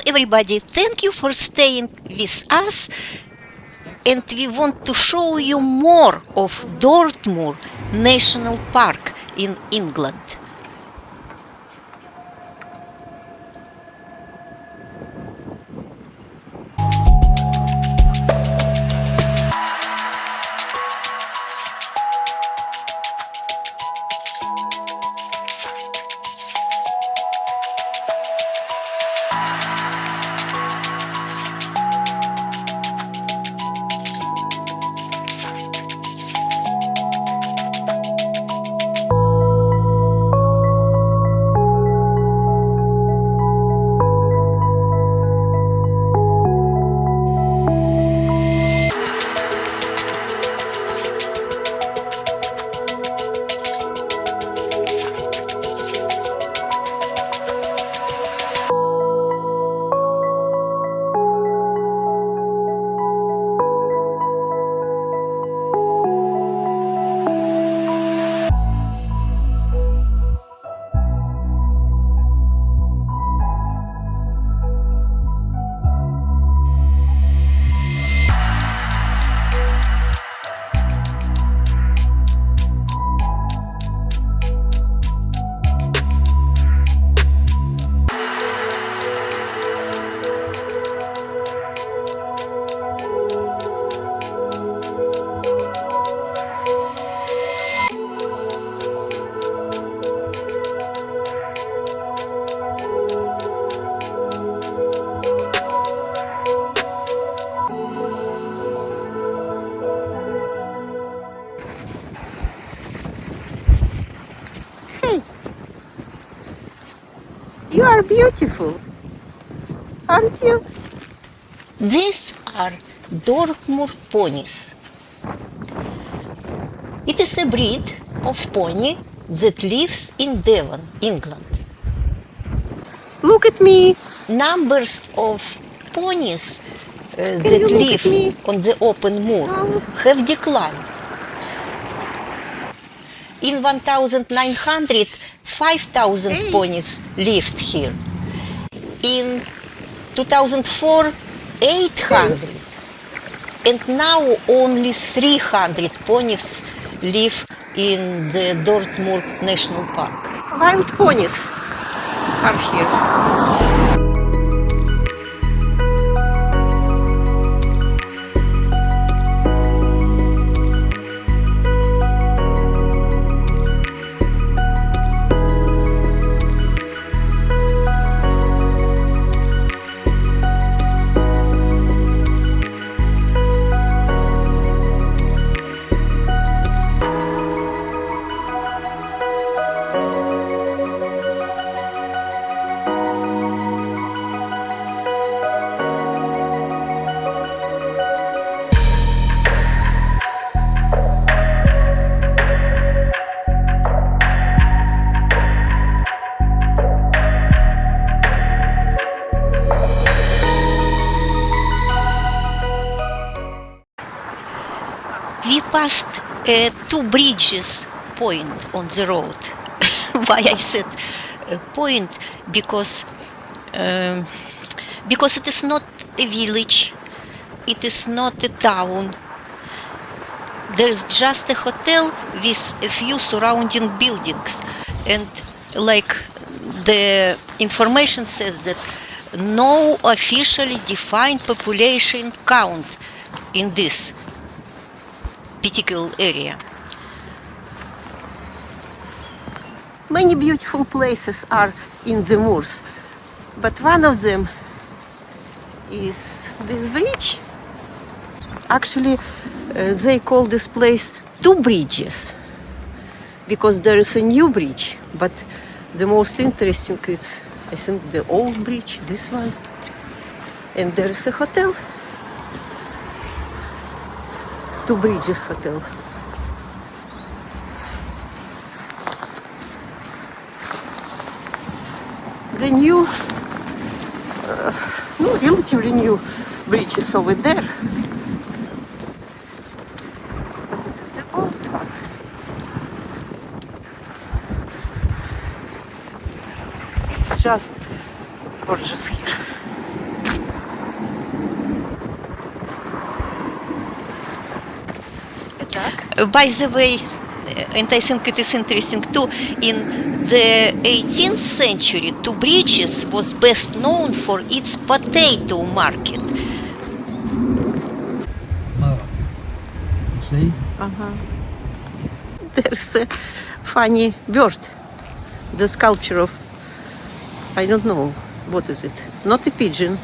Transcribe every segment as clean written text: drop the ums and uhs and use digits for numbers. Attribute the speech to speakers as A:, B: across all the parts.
A: everybody, thank you for staying with us, and we want to show you more of Dartmoor National Park in England. Hey, you are beautiful, aren't you? These are Dartmoor Ponies. It is a breed of pony that lives in Devon, England.
B: Look at me.
A: Numbers of ponies that live on the open moor have declined. In 1900, 5,000 ponies lived here. In 2004, 800. And now only 300 ponies live in the Dartmoor National Park.
B: Wild ponies are here.
A: We passed two bridges point on the road. Why I said point? Because it is not a village, it is not a town. There's just a hotel with a few surrounding buildings, and like the information says that no officially defined population count in this particular area.
B: Many beautiful places are in the moors, but one of them is this bridge. Actually, they call this place Two Bridges because there is a new bridge, but the most interesting is, I think, the old bridge, this one, and there is a hotel, Two Bridges Hotel. The new, relatively new bridge is over there. But it's the old one. It's just gorgeous here.
A: By the way, and I think it is interesting too, in the 18th century, Two Bridges was best known for its potato market.
C: Mother. You see?
B: There's a funny bird. The sculpture of, I don't know, what is it? Not a pigeon.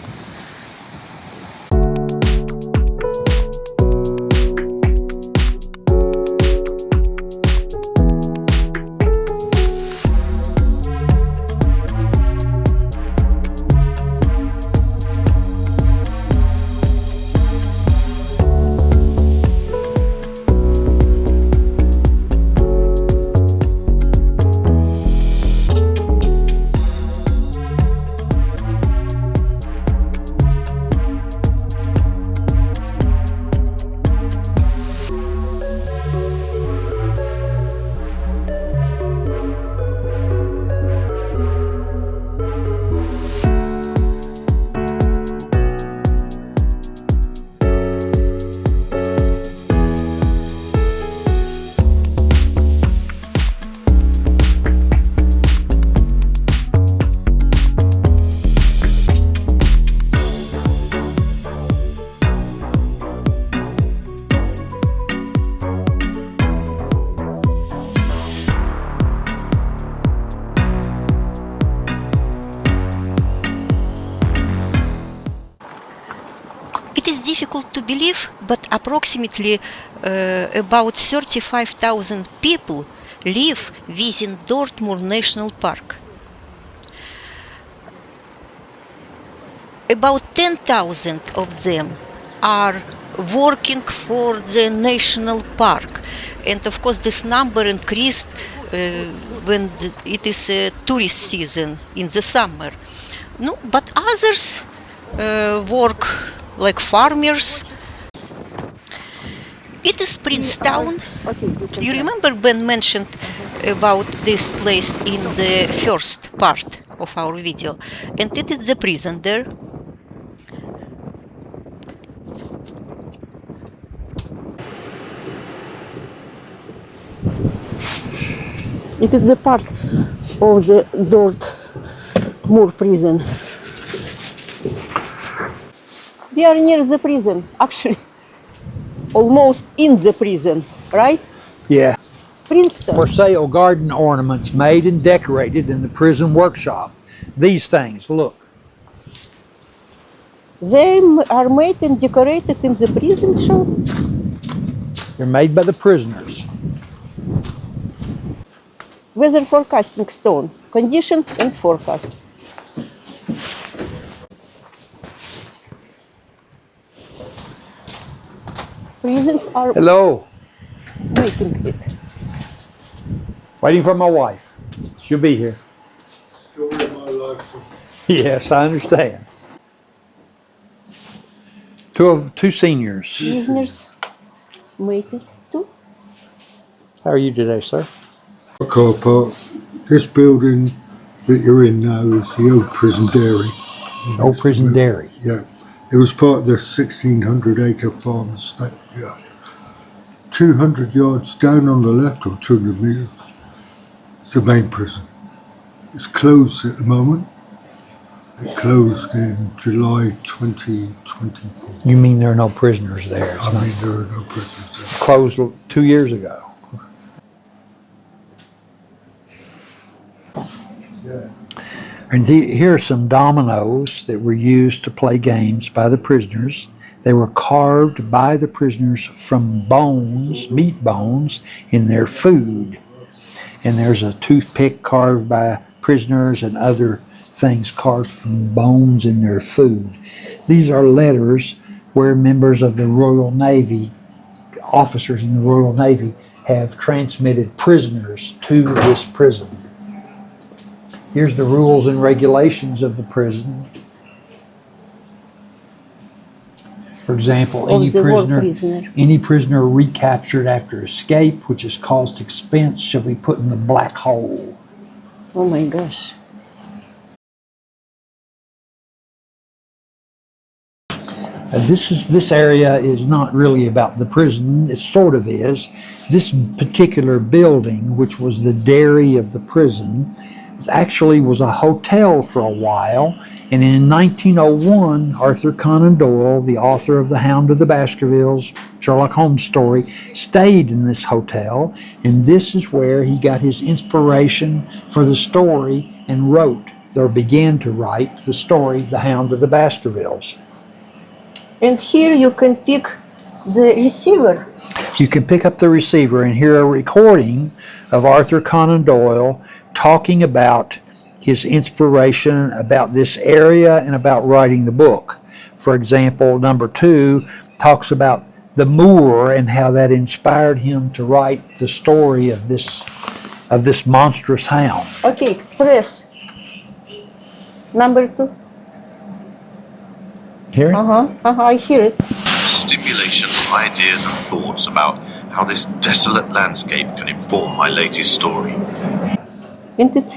A: It is difficult to believe, but approximately about 35,000 people live within Dartmoor National Park. About 10,000 of them are working for the national park, and of course this number increased when it is a tourist season in the summer. No, but others work like farmers. It is Princetown. You remember Ben mentioned about this place in the first part of our video, and it is the prison there.
B: It is the part of the Dartmoor prison. We are near the prison, actually. Almost in the prison, right?
C: Yeah.
B: Princeton.
C: For sale garden ornaments made and decorated in the prison workshop. These things, look.
B: They are made and decorated in the prison shop.
C: They're made by the prisoners.
B: Weather forecasting stone, condition and forecast. Prisons are
C: Hello.
B: making it.
C: Waiting for my wife. She'll be here.
D: Story of my life.
C: Yes, I understand. Two seniors.
B: Prisoners made it too.
C: How are you today, sir?
D: Car park. This building that you're in now is the old prison dairy.
C: Old prison dairy.
D: Yeah. It was part of the 1,600-acre farm estate. Yeah. 200 yards down on the left, or 200 metres, is the main prison. It's closed at the moment. It closed in July 2024.
C: You mean there are no prisoners there? It's
D: I
C: not
D: mean, there are no prisons there.
C: closed 2 years ago.
D: Yeah.
C: And here are some dominoes that were used to play games by the prisoners. They were carved by the prisoners from bones, meat bones, in their food. And there's a toothpick carved by prisoners and other things carved from bones in their food. These are letters where members of the Royal Navy, officers in the Royal Navy, have transmitted prisoners to this prison. Here's the rules and regulations of the prison. For example, any prisoner recaptured after escape, which has caused expense, shall be put in the black hole.
B: Oh my gosh.
C: This area is not really about the prison. It sort of is. This particular building, which was the dairy of the prison, actually was a hotel for a while. And in 1901, Arthur Conan Doyle, the author of The Hound of the Baskervilles, Sherlock Holmes story, stayed in this hotel. And this is where he got his inspiration for the story and wrote, or began to write, the story, The Hound of the Baskervilles.
B: And here you can pick the receiver.
C: You can pick up the receiver and hear a recording of Arthur Conan Doyle talking about his inspiration about this area and about writing the book. For example, number 2 talks about the moor and how that inspired him to write the story of this monstrous hound.
B: Okay, press. Number 2.
C: Hear it?
B: I hear it.
E: Stimulation of ideas and thoughts about how this desolate landscape can inform my latest story.
B: And it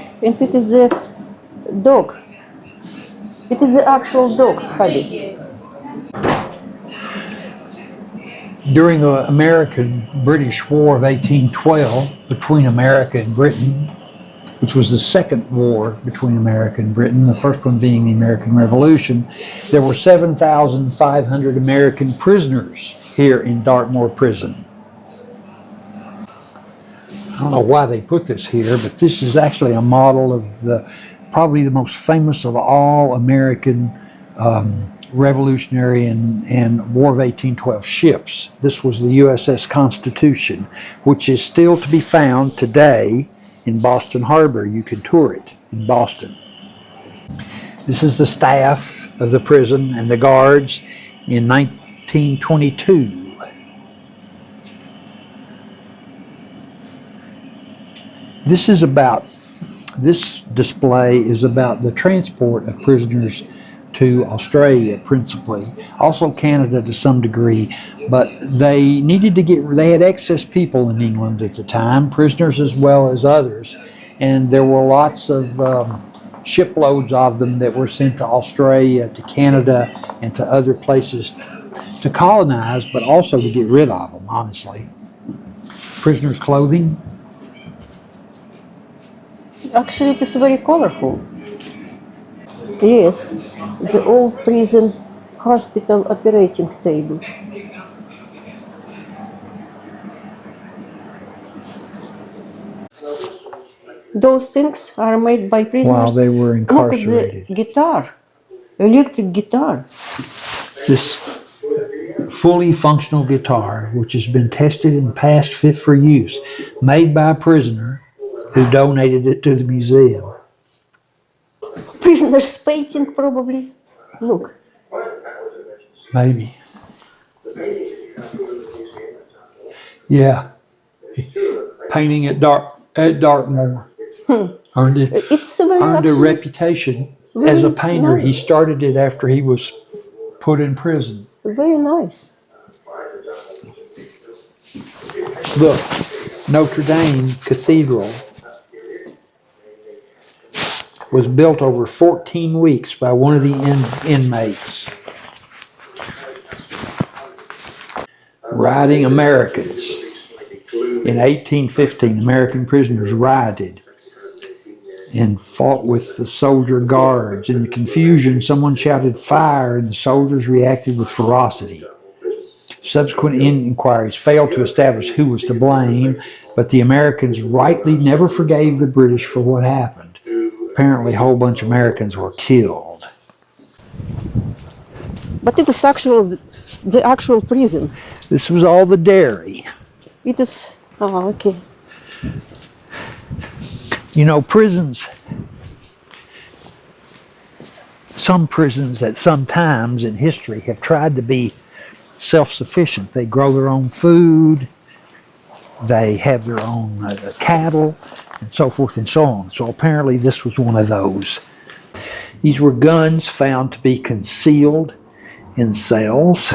B: is the dog. It is the actual dog, Hadi.
C: During the American-British War of 1812 between America and Britain, which was the second war between America and Britain, the first one being the American Revolution, there were 7,500 American prisoners here in Dartmoor prison. I don't know why they put this here, but this is actually a model of probably the most famous of all American Revolutionary and War of 1812 ships. This was the USS Constitution, which is still to be found today in Boston Harbor. You can tour it in Boston. This is the staff of the prison and the guards in 1922. This display is about the transport of prisoners to Australia principally, also Canada to some degree, but they had excess people in England at the time, prisoners as well as others, and there were lots of shiploads of them that were sent to Australia, to Canada, and to other places to colonize, but also to get rid of them, honestly. Prisoners' clothing.
B: Actually, it is very colorful. Yes, the old prison hospital operating table. Those things are made by prisoners.
C: While they were incarcerated.
B: Look at the guitar, electric guitar.
C: This fully functional guitar, which has been tested and passed fit for use, made by a prisoner who donated it to the museum.
B: Prisoners painting, probably. Look.
C: Maybe. Yeah. Painting at Dartmoor. Earned a reputation as a painter.
B: Nice.
C: He started it after he was put in prison.
B: Very nice.
C: Look, Notre Dame Cathedral was built over 14 weeks by one of the inmates. Rioting Americans. In 1815, American prisoners rioted and fought with the soldier guards. In the confusion, someone shouted fire, and the soldiers reacted with ferocity. Subsequent inquiries failed to establish who was to blame, but the Americans rightly never forgave the British for what happened. Apparently, a whole bunch of Americans were killed.
B: But it is the actual prison.
C: This was all the dairy.
B: It is, okay.
C: You know, prisons, some prisons at some times in history have tried to be self-sufficient. They grow their own food, they have their own cattle, and so forth and so on. So apparently this was one of those. These were guns found to be concealed in cells.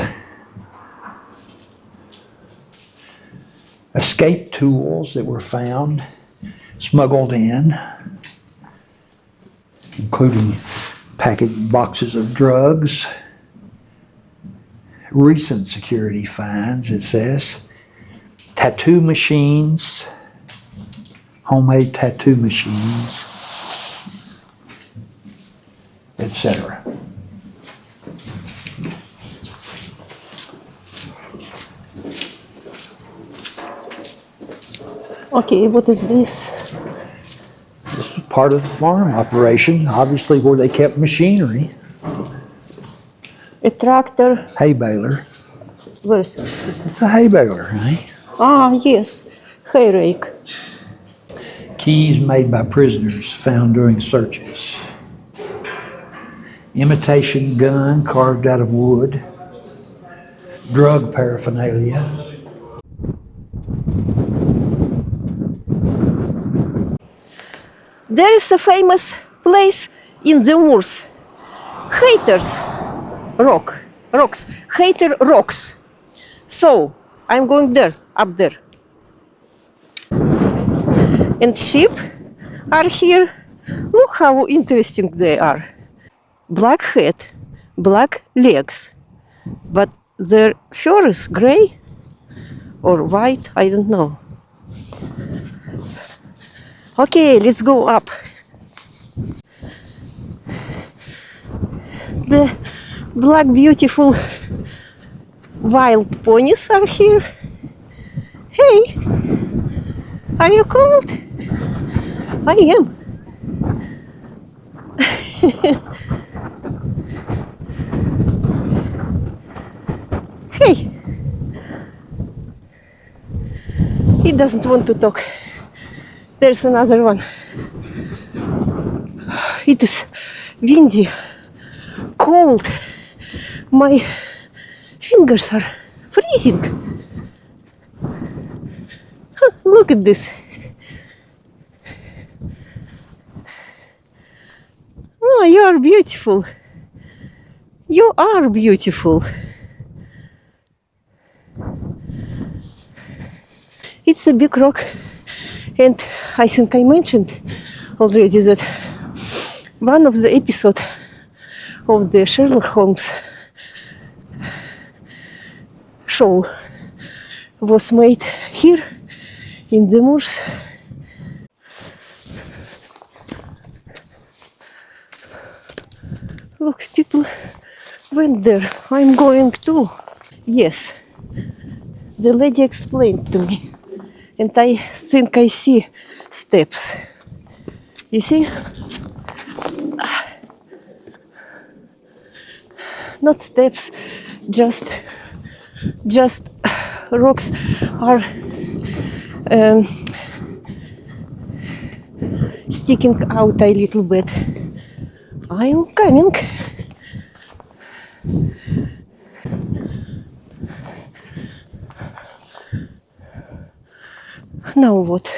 C: Escape tools that were found, smuggled in, including boxes of drugs. recent security finds, it says. Tattoo machines, homemade tattoo machines, etc.
B: Okay, what is this?
C: This was part of the farm operation, obviously where they kept machinery.
B: A tractor.
C: Hay baler.
B: Where is it?
C: It's a hay baler, right?
B: Ah, yes. Hay rake.
C: Keys made by prisoners found during searches. Imitation gun carved out of wood. Drug paraphernalia.
B: There is a famous place in the moors. Haytor's rocks. Haytor rocks. So, I'm going there, up there. And sheep are here. Look how interesting they are. Black head, black legs. But their fur is gray or white, I don't know. Okay, let's go up. The black beautiful wild ponies are here. Hey, are you cold? I am. Hey, he doesn't want to talk. There's another one. It is windy, cold. My fingers are freezing. Look at this. Oh, you are beautiful. You are beautiful. It's a big rock, and I think I mentioned already that one of the episodes of the Sherlock Holmes show was made here in the moors. Look, people went there. I'm going too. Yes, the lady explained to me, and I think I see steps. You see? Not steps, just rocks are sticking out a little bit. I am coming. Now what?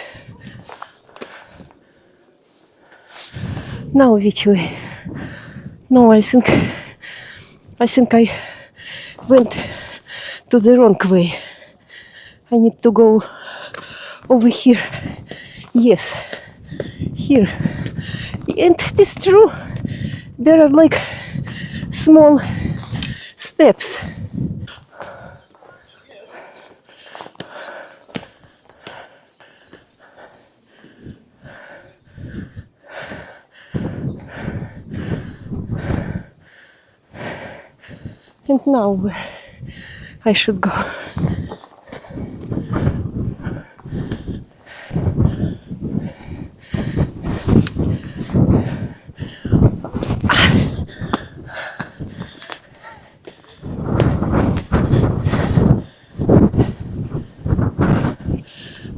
B: Now which way? No, I think I went to the wrong way. I need to go over here. Yes, here. And it is true. There are like small steps. And now where I should go?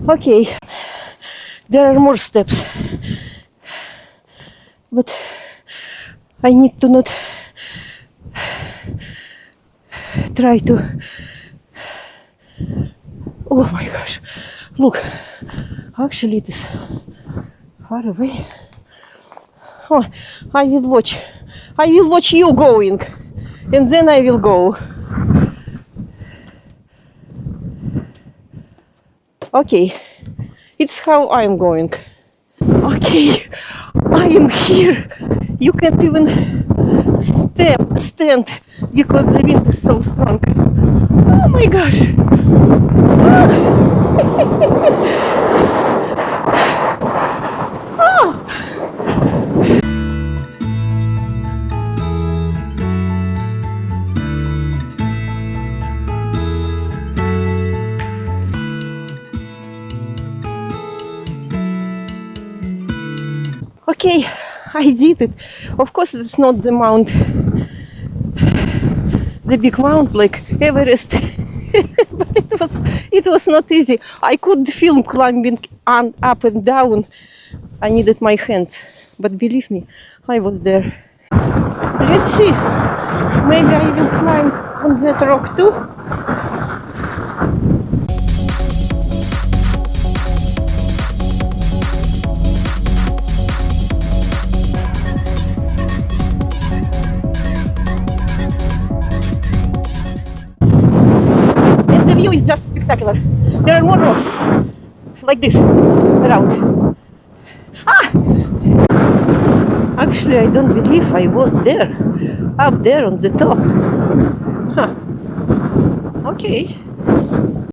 B: Okay, there are more steps, but I need to not try to. Oh my gosh, look, actually it is far away. Oh, I will watch you going, and then I will go. Okay, it's how I'm going. Okay, I am here. You can't even stand because the wind is so strong. Oh my gosh. Okay, I did it. Of course, it's not the mount, the big mount like Everest, but it was not easy. I could film climbing up and down. I needed my hands, but believe me, I was there. Let's see. Maybe I will climb on that rock too. And the view is just spectacular. There are more rocks like this around. Actually, I don't believe I was there, up there on the top. Huh. Okay.